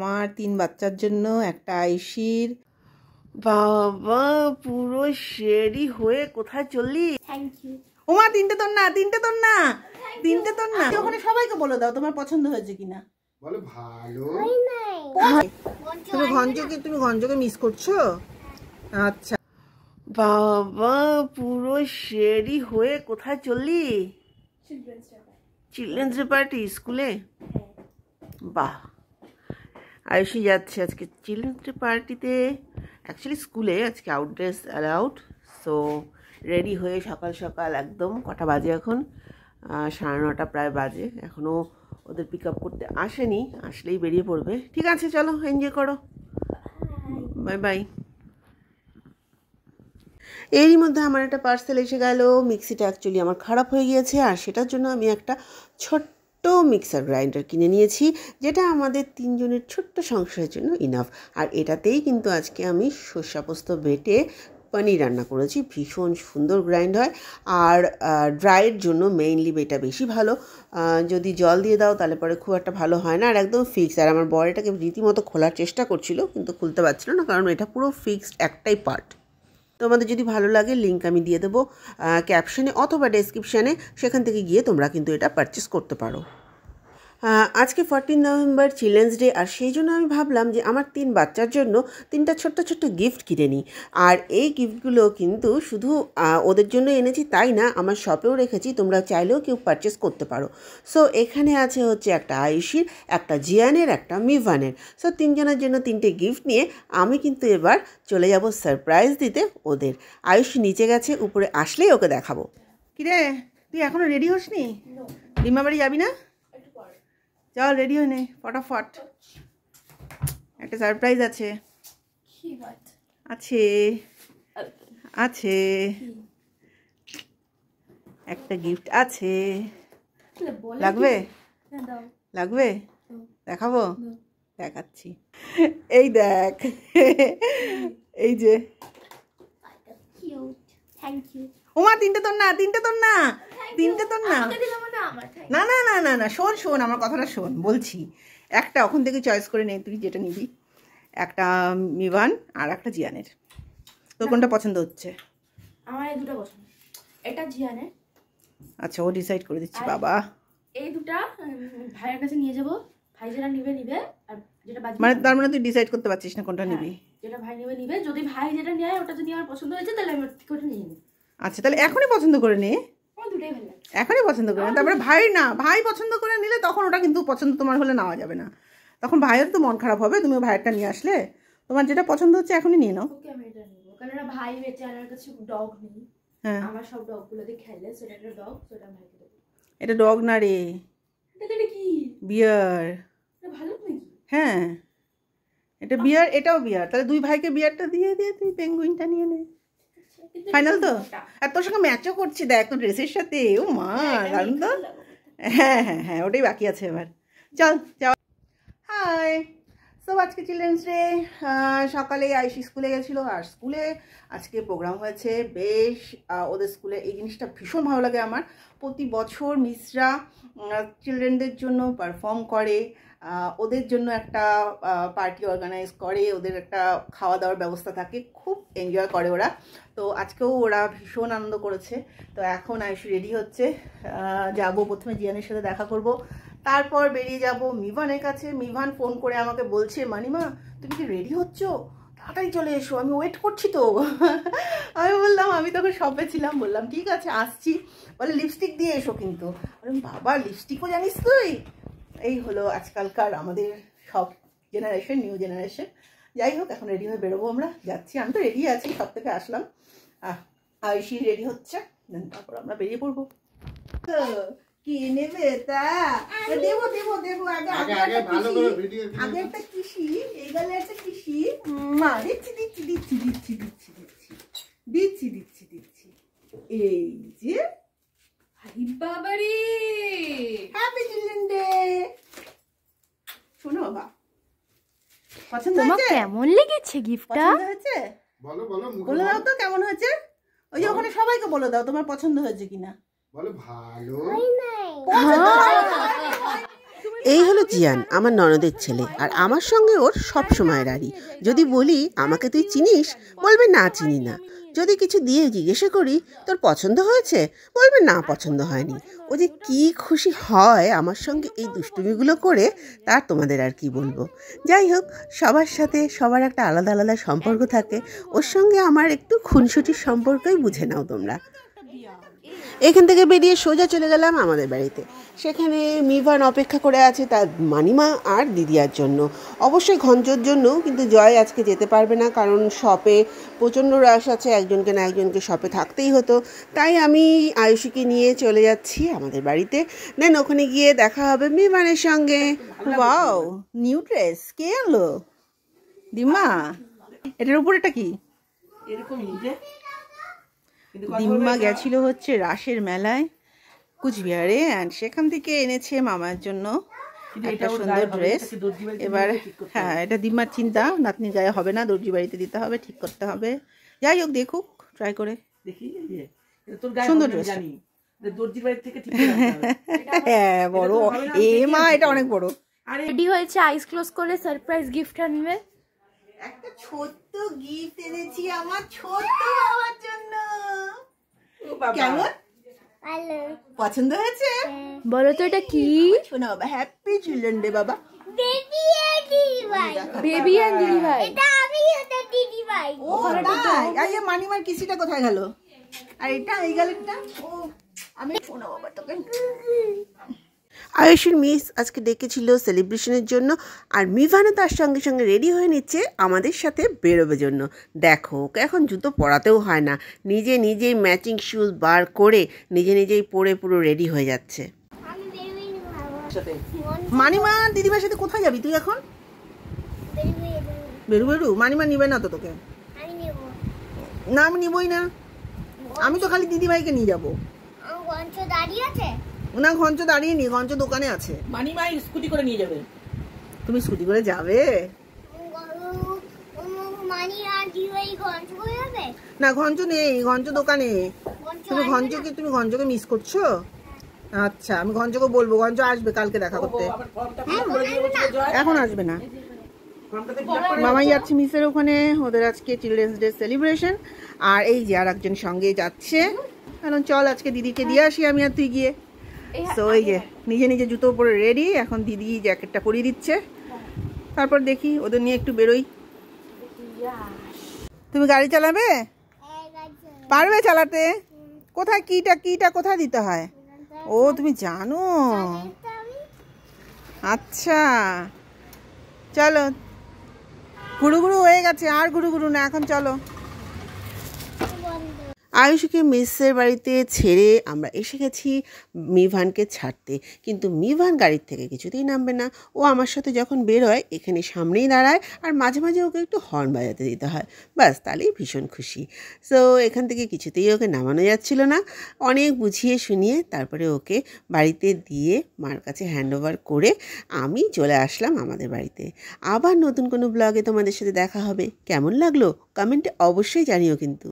আমার 3 বাচ্চার জন্য একটা আইসির। বাবা পুরো শেরি হয়ে কোথায় চললি? Thank you. ওমা তিনটে তোর না, তিনটে তোর না, তিনটে তোর না। ওখানে সবাইকে বলে দাও তোমার পছন্দ হয়েছে কিনা। বলো ভালো। তুমি গঞ্জকে মিস করছো? আচ্ছা বাবা পুরো শেরি হয়ে কোথায় চললি? চিলড্রেন্স ডে পার্টি স্কুলে। বাহ, আয়ুষি যাচ্ছে আজকে চিলড্রেন্স ডে পার্টিতে। অ্যাকচুয়ালি স্কুলে আজকে আউটড্রেস অ্যালাউড। সো রেডি হয়ে সকাল সকাল একদম, কটা বাজে এখন? 9:30 প্রায় বাজে। এখনও ওদের পিক আপ করতে আসেনি, আসলেই বেরিয়ে পড়বে। ঠিক আছে চলো এনজয় করো, বাই বাই। এরই মধ্যে আমার একটা পার্সেল এসে গেল। মিক্সিটা অ্যাকচুয়ালি আমার খারাপ হয়ে গিয়েছে, আর সেটার জন্য আমি একটা ছোট্ট মিক্সার গ্রাইন্ডার কিনে নিয়েছি, যেটা আমাদের 3 জনের ছোট্ট সংসারের জন্য ইনাফ। আর এটাতেই কিন্তু আজকে আমি সর্ষে পোস্ত বেটে পনির রান্না করেছি। ভীষণ সুন্দর গ্রাইন্ড হয়, আর ড্রাইয়ের জন্য মেইনলি এটা বেশি ভালো। যদি জল দিয়ে দাও তাহলে পরে খুব একটা ভালো হয় না, আর একদম ফিক্সড। আর আমার বর এটাকে রীতিমতো খোলার চেষ্টা করছিল, কিন্তু খুলতে পারছিল না, কারণ এটা পুরো ফিক্সড একটাই পার্ট। তোমাদের যদি ভালো লাগে লিঙ্ক আমি দিয়ে দেবো ক্যাপশনে অথবা ডেসক্রিপশানে, সেখান থেকে গিয়ে তোমরা কিন্তু এটা পারচেস করতে পারো। আজকে 14 নভেম্বর চিলড্রেন্স ডে, আর সেই জন্য আমি ভাবলাম যে আমার 3 বাচ্চার জন্য 3টা ছোট্ট ছোট্ট গিফট কিনে নিই। আর এই গিফটগুলো কিন্তু শুধু ওদের জন্য এনেছি তাই না, আমার শপেও রেখেছি, তোমরা চাইলেও কেউ পারচেস করতে পারো। সো এখানে আছে হচ্ছে একটা আয়ুষির, একটা জিয়ানের, একটা মিভানের। সো 3 জনের জন্য 3টে গিফট নিয়ে আমি কিন্তু এবার চলে যাব সারপ্রাইজ দিতে ওদের। আয়ুষি নিচে গেছে, উপরে আসলেই ওকে দেখাবো। কিরে তুই এখনো রেডি হসনি? রিমা বাড়ি যাবি না? চল রেডি হয়ে নে ফটাফট, একটা সারপ্রাইজ আছে। আছে আছে একটা গিফট আছে। লাগবে? লাগবে? দেখাবো? দেখাচ্ছি। এই দেখ, এই যে। ওমা তিনটে তোর না, তিনটে তোর না, তিনটে তোর না। না না না না না, শোন শোন আমার কথাটা শোন, বলছি। একটা ওখান থেকে চয়েস করে নে, তুই যেটা নিবি। একটা মিভান আর একটা জিয়ানের। তোর কোনটা পছন্দ হচ্ছে? আমার এই দুটো পছন্দ, এটা জিয়ানের। আচ্ছা ও ডিসাইড করে দিচ্ছি। বাবা এই দুটো ভাইয়ের কাছে নিয়ে যাব, ভাই যেটা নিবে নিবে, আর যেটা বাকি মানে তার মানে তুই ডিসাইড করতে পারছিস না কোনটা নিবি? যেটা ভাই নিবে নিবে, যদি ভাই যেটা নেয় ওটা যদি আমার পছন্দ হয়েছে তাহলে আমি ওটা নিয়ে নেব। আচ্ছা তাহলে এখনই পছন্দ করে নে। আমার দুটোই ভালো লাগে, এখনই পছন্দ করে নে। তারপরে ভাই না, ভাই পছন্দ করে নিলে তখন ওটা কিন্তু পছন্দ তোমার হলে নেওয়া যাবে না, তখন ভাইয়ের তো মন খারাপ হবে। তুমি ভাইয়েরটা নিয়ে আসলে, তোমার যেটা পছন্দ হচ্ছে এখনই নিয়ে নাও। ওকে আমি এটা নিব, কারণ এটা ভাই বেঁচে, আমার কাছে ডগ নেই। হ্যাঁ আমার সব ডগগুলো দিয়ে খেলে, সেটা একটা ডগ, সেটা ভাইকে দেব। এটা ডগ না রে, এটা কি? বিয়ার। এটা ভালো নাকি? হ্যাঁ এটা বিয়ার, এটাও বিয়ার। তাহলে দুই ভাইকে বিয়ারটা দিয়ে দিয়ে তুই পেঙ্গুইনটা নিয়ে নে। ফাইনাল তো? আর তোর সঙ্গে ম্যাচও করছি দেখ তোর ড্রেসের সাথে। ও মা দারুণ তো। হ্যাঁ হ্যাঁ হ্যাঁ ওটাই বাকি আছে এবার। চল যাও। হাই, সো আজকে চিলড্রেন্স ডে। সকালে আইসি স্কুলে গেছিলো, আর স্কুলে আজকে প্রোগ্রাম হয়েছে বেশ। ওদের স্কুলে এই জিনিসটা ভীষণ ভালো লাগে আমার। প্রতি বছর মিসরা চিলড্রেনদের জন্য পারফর্ম করে, ওদের জন্য একটা পার্টি অর্গানাইজ করে, ওদের একটা খাওয়া দাওয়ার ব্যবস্থা থাকে, খুব এনজয় করে ওরা। তো আজকেও ওরা ভীষণ আনন্দ করেছে। তো এখন আইসি রেডি হচ্ছে, যাব প্রথমে জিয়ানের সাথে দেখা করব, তারপর বেরিয়ে যাব মিভানের কাছে। মিভান ফোন করে আমাকে বলছে, মানিমা তুমি কি রেডি হচ্ছ? তাড়াতাড়ি চলে এসো, আমি ওয়েট করছি তো। আমি বললাম আমি তখন শপে ছিলাম, বললাম ঠিক আছে আসছি। বলে লিপস্টিক দিয়ে এসো কিন্তু। বললাম বাবা লিপস্টিকও জানিস তুই? এই হলো আজকালকার আমাদের সব জেনারেশন, নিউ জেনারেশন। যাই হোক এখন রেডি হয়ে বেরোবো, আমরা যাচ্ছি। আমি তো রেডি আছি, সব থেকে আসলাম। আয়ুষি রেডি হচ্ছে, তারপর আমরা বেরিয়ে পড়বো। কি নেবে তা? দেবো দেবো দেবো, আগে একটা কিসি, এই গালে একটা কিসি। মা দিচ্ছি দিচ্ছি দিচ্ছি দিচ্ছি দিচ্ছি দিচ্ছি দিচ্ছি দিচ্ছি দিচ্ছি। এই যে বাবারে, হ্যাপি চিলড্রেন ডে। শোনো বাবা, পছন্দ হয়েছে? কেমন লেগেছে গিফটটা? পছন্দ হয়েছে? বলো বলো, বলে দাও তো কেমন হয়েছে। ওই যে ওখানে সবাইকে বলে দাও তোমার পছন্দ হয়েছে কিনা। বলো ভালো। এই হলো জিয়ান, আমার ননদের ছেলে, আর আমার সঙ্গে ওর সব সময় রাড়ি। যদি বলি আমাকে তুই চিনিস, বলবে না চিনি না। যদি কিছু দিয়ে জিজ্ঞাসা করি তোর পছন্দ হয়েছে, বলবে না পছন্দ হয়নি। ও যে কি খুশি হয় আমার সঙ্গে এই দুষ্টুমিগুলো করে, তার তোমাদের আর কি বলবো। যাই হোক, সবার সাথে সবার একটা আলাদা আলাদা সম্পর্ক থাকে। ওর সঙ্গে আমার একটু খুনসুটির সম্পর্কই বুঝে নাও তোমরা। এখান থেকে বেরিয়ে সোজা চলে গেলাম আমাদের বাড়িতে। সেখানে মিভান অপেক্ষা করে আছে তার মানিমা আর দিদিয়ার জন্য, অবশ্যই ঘঞ্চর জন্য। কিন্তু জয় আজকে যেতে পারবে না, কারণ শপে প্রচণ্ড রাশ আছে, একজনকে না একজনকে শপে থাকতেই হতো। তাই আমি আয়ুষীকে নিয়ে চলে যাচ্ছি আমাদের বাড়িতে। দেন ওখানে গিয়ে দেখা হবে মিভানের সঙ্গে। ওয়াও, নিউ ড্রেস কে আনলো? দিম্মা, এটার উপরেটা কি? দিম্মা গেছিল হচ্ছে রাসের মেলায় কুচবিহারে, অ্যান্ড সেখান থেকে এনেছে মামার জন্য একটা সুন্দর ড্রেস। এবার হ্যাঁ, এটা দিম্মার চিন্তা, নাতনির গায়ে হবে না, দর্জি বাড়িতে দিতে হবে, ঠিক করতে হবে। যাই হোক, দেখুক, ট্রাই করে। সুন্দর ড্রেস, হ্যাঁ বড়। এ মা, এটা অনেক বড়। রেডি হয়েছে, আইস ক্লোজ করলে সারপ্রাইজ গিফট আনবে। একটা ছোট্ট গিফট এনেছি আমার ছোট্ট বাবার জন্য। কেমন? পছন্দ হয়েছে? বলো তো এটা কি? শোনো বাবা, হ্যাপি চিলড্রেন ডে বাবা। বেবি এন্ড দিদি ভাই। এটা আমি, এটা দিদি ভাই। ও তাই? আর এই মানিমার কিসিটা কোথায় গেল? আর এটা এই গালেরটা? ও আমি শোনো বাবা তোকে। আয়ুষের মিস আজকে ডেকেছিল সেলিব্রেশনের জন্য, আর মিভানও তার সঙ্গে সঙ্গে রেডি হয়ে নিচ্ছে আমাদের সাথে বেরোবে জন্য। দেখো, ওকে এখন জুতো পরাতেও হয় না, নিজে নিজেই ম্যাচিং শুজ বার করে নিজে নিজেই পরে পুরো রেডি হয়ে যাচ্ছে। মানিমা দিদিভাইয়ের সাথে কোথায় যাবি তুই এখন? বেরু বেরু, মানিমা নিবে না তো তোকে? না, আমি নিবই না। আমি তো খালি দিদিভাইকে নিয়ে যাবো। না, ঘঞ্চ দাঁড়িয়ে নি, ঘঞ্চ দোকানে আছে। মানিমা স্কুটি করে নিয়ে যাবে। তুমি স্কুটি করে যাবে? না, ঘঞ্চ নেই, ঘঞ্চ দোকানে। তুমি ঘঞ্চকে মিস করছো? আচ্ছা, আমি ঘঞ্চকে বলবো, ঘঞ্চ আসবে কালকে দেখা করতে। এখন আসবে না, মামাই যাচ্ছে মিসের ওখানে, ওদের আজকে চিলড্রেন্স ডে সেলিব্রেশন। আর এই যে আর একজন সঙ্গে যাচ্ছে। এখন চল আজকে দিদিকে দিয়ে আসি আমি আর তুই গিয়ে। তো এই যে নিজে নিজে জুতো পরে রেডি, এখন দিদি জ্যাকেটটা পরিয়ে দিচ্ছে। তারপর দেখি ওদের নিয়ে একটু বেরোই। তুমি গাড়ি চালাবে? পারবে চালাতে? কোথায় কিটা কোথায় দিতে হয়? ও তুমি জানো? আচ্ছা চলো, ঘুরু ঘুরু হয়ে গেছে, আর ঘুরু ঘুরু না, এখন চলো। আয়ুষকে মিসের বাড়িতে ছেড়ে আমরা এসে গেছি মিভানকে ছাড়তে, কিন্তু মিভান গাড়ির থেকে কিছুতেই নামবে না। ও আমার সাথে যখন বের হয় এখানে সামনেই দাঁড়ায়, আর মাঝে মাঝে ওকে একটু হর্ন বাজাতে দিতে হয়, ব্যাস তাহলেই ভীষণ খুশি। সো এখান থেকে কিছুতেই ওকে নামানো যাচ্ছিল না। অনেক বুঝিয়ে শুনিয়ে তারপরে ওকে বাড়িতে দিয়ে মার কাছে হ্যান্ড ওভার করে আমি চলে আসলাম আমাদের বাড়িতে। আবার নতুন কোনো ব্লগে তোমাদের সাথে দেখা হবে। কেমন লাগলো কমেন্টে অবশ্যই জানিও কিন্তু।